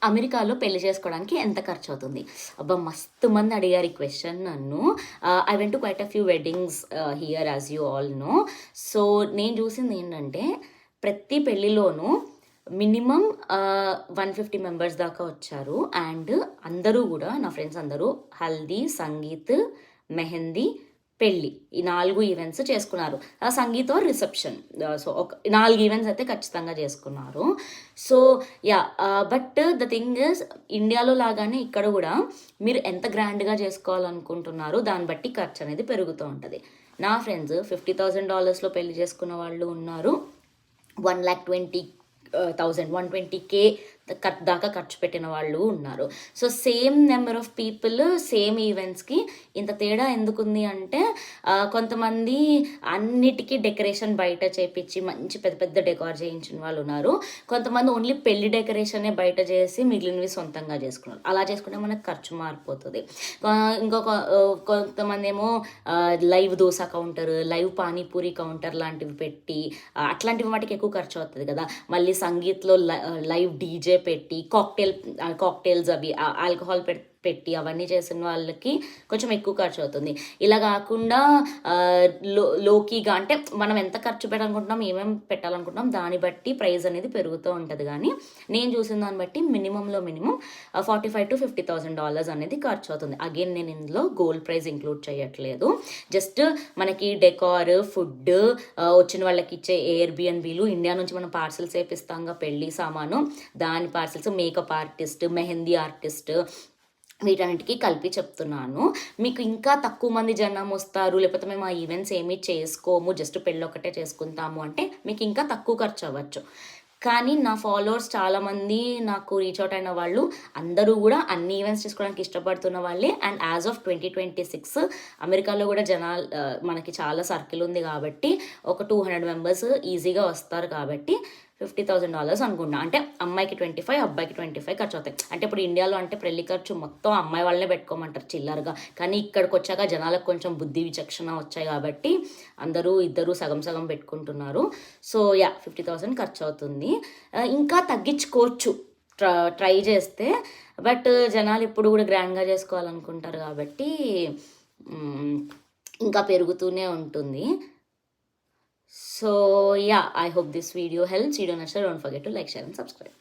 అమెరికాలో పెళ్లి చేసుకోవడానికి ఎంత ఖర్చు అవుతుంది? అబ్బా! మస్తు మంది అడిగారు ఈ క్వెషన్ నన్ను. I went to quite a few weddings here as you all know. So నేను చూసింది ఏంటంటే ప్రతి పెళ్ళిలోనూ మినిమం 150 మెంబర్స్ దాకా వచ్చారు. అండ్ అందరూ కూడా నా ఫ్రెండ్స్ అందరూ హల్దీ, సంగీత్, మెహందీ, పెళ్ళి ఈ 4 ఈవెంట్స్ చేసుకున్నారు. Sangeet are reception. సో ఒక 4 ఈవెంట్స్ అయితే ఖచ్చితంగా చేసుకున్నారు. So yeah, but the thing is ఇండియాలో లాగానే ఇక్కడ కూడా మీరు ఎంత గ్రాండ్గా చేసుకోవాలనుకుంటున్నారో దాన్ని బట్టి ఖర్చు అనేది పెరుగుతూ ఉంటుంది. నా ఫ్రెండ్స్ $50,000లో పెళ్లి చేసుకున్న వాళ్ళు ఉన్నారు, 120K దాకా ఖర్చు పెట్టిన వాళ్ళు ఉన్నారు. So same number of people same ఈవెంట్స్కి ఇంత తేడా ఎందుకుంది అంటే కొంతమంది అన్నిటికీ డెకరేషన్ బయట చేపించి మంచి పెద్ద పెద్ద డెకార్ చేయించిన వాళ్ళు ఉన్నారు. కొంతమంది ఓన్లీ పెళ్లి డెకరేషనే బయట చేసి మిగిలినవి సొంతంగా చేసుకున్నారు. అలా చేసుకుంటే మనకు ఖర్చు మారిపోతుంది. ఇంకొక కొంతమంది ఏమో live dosa counter, live panipuri counter లాంటివి పెట్టి అట్లాంటివి వాటికి ఎక్కువ ఖర్చు అవుతుంది కదా. మళ్ళీ సంగీత్లో లైవ్ డీజే పెట్టి కాక్టైల్స్ అవి ఆల్కహాల్ పెట్టి అవన్నీ చేసిన వాళ్ళకి కొంచెం ఎక్కువ ఖర్చు అవుతుంది. ఇలా కాకుండా లోకీగా అంటే మనం ఎంత ఖర్చు పెట్టాలనుకుంటున్నాం, ఏమేమి పెట్టాలనుకుంటున్నాం దాన్ని బట్టి ప్రైస్ అనేది పెరుగుతూ ఉంటుంది. కానీ నేను చూసిన దాన్ని బట్టి మినిమంలో మినిమం $45,000 to $50,000 అనేది ఖర్చు అవుతుంది. అగైన్ నేను ఇందులో గోల్డ్ ప్రైస్ ఇంక్లూడ్ చేయట్లేదు. జస్ట్ మనకి డెకార్, ఫుడ్, వచ్చిన వాళ్ళకి ఇచ్చే ఎయిర్బిఎన్బీలు, ఇండియా నుంచి మనం పార్సల్స్ వేపిస్తాంగా పెళ్ళి సామాను, దాని parcels, makeup artist, mehndi artist, వీటన్నిటికీ కలిపి చెప్తున్నాను. మీకు ఇంకా తక్కువ మంది జనం వస్తారు, లేకపోతే మేము ఆ ఈవెంట్స్ ఏమీ చేసుకోము, జస్ట్ పెళ్ళి ఒకటే చేసుకుంటాము అంటే మీకు ఇంకా తక్కువ ఖర్చు అవ్వచ్చు. కానీ నా ఫాలోవర్స్ చాలామంది నాకు రీచ్ అవుట్ అయిన వాళ్ళు అందరూ కూడా అన్ని ఈవెంట్స్ చేసుకోవడానికి ఇష్టపడుతున్న వాళ్ళే. అండ్ యాజ్ ఆఫ్ 2026 అమెరికాలో కూడా జనాలు మనకి చాలా సర్కిల్ ఉంది కాబట్టి ఒక 200 మెంబర్స్ ఈజీగా వస్తారు. కాబట్టి $50,000 అనుకున్నా. అంటే అమ్మాయికి 25, అబ్బాయికి 25 ఖర్చు అవుతాయి. అంటే ఇప్పుడు ఇండియాలో అంటే పెళ్లి ఖర్చు మొత్తం అమ్మాయి వాళ్ళనే పెట్టుకోమంటారు చిల్లరగా. కానీ ఇక్కడికి వచ్చాక జనాలకు కొంచెం బుద్ధి విచక్షణ వచ్చాయి కాబట్టి ఇద్దరు సగం సగం పెట్టుకుంటున్నారు. సో యా, 50,000 ఖర్చు అవుతుంది. ఇంకా తగ్గించుకోవచ్చు ట్రై చేస్తే. బట్ జనాలు ఇప్పుడు కూడా గ్రాండ్గా చేసుకోవాలనుకుంటారు కాబట్టి ఇంకా పెరుగుతూనే ఉంటుంది. So yeah, I hope this video helps. You don't forget to like, share and subscribe.